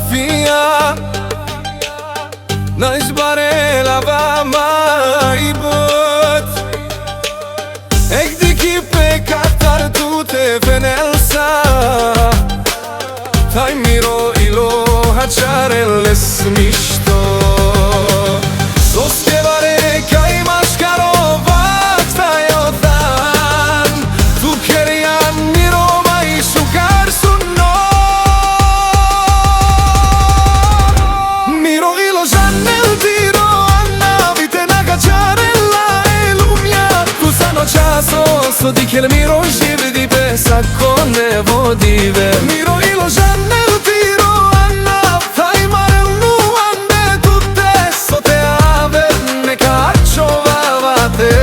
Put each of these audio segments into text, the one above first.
fotografia Nós barelava mai bot Ek diki pe katar tu te venelsa Taj miro ilo hačarele smišto Sospjevare kaj imaš karovat taj odan Tu kerijan mirova i šukar su no Miro ilo žanel tiro Anna vite nagačarela e lumja Tu sano časo so dikel miro živdi bez ako ne vodive Miro ilo žanel tiro Anna taj marel nu ande tutte so te ave neka čovavate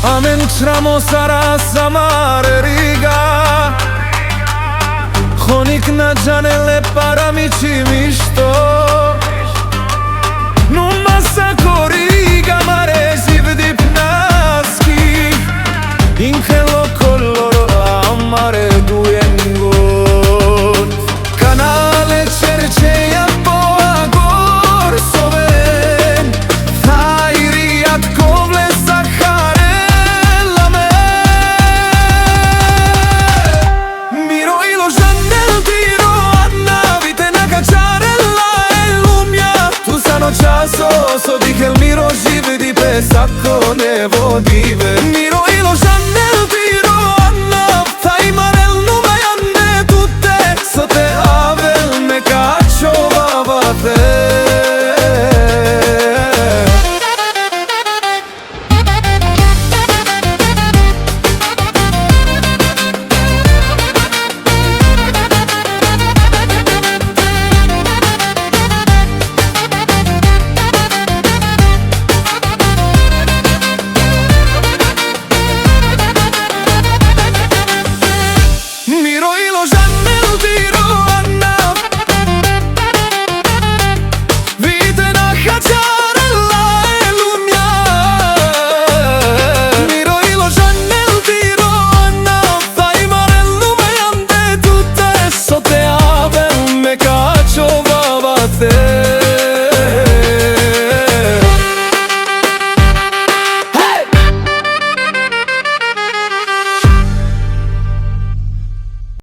Amentramo sara samare riga Honik na džanele paramići mišto Numa sa koriga mare zivdi pnaski Inkelo koloro amare dujengot Kanale čerčeja poa gor soven Tajrijat kovle Sahare Časo so dikel miro živdi bez ako ne vodive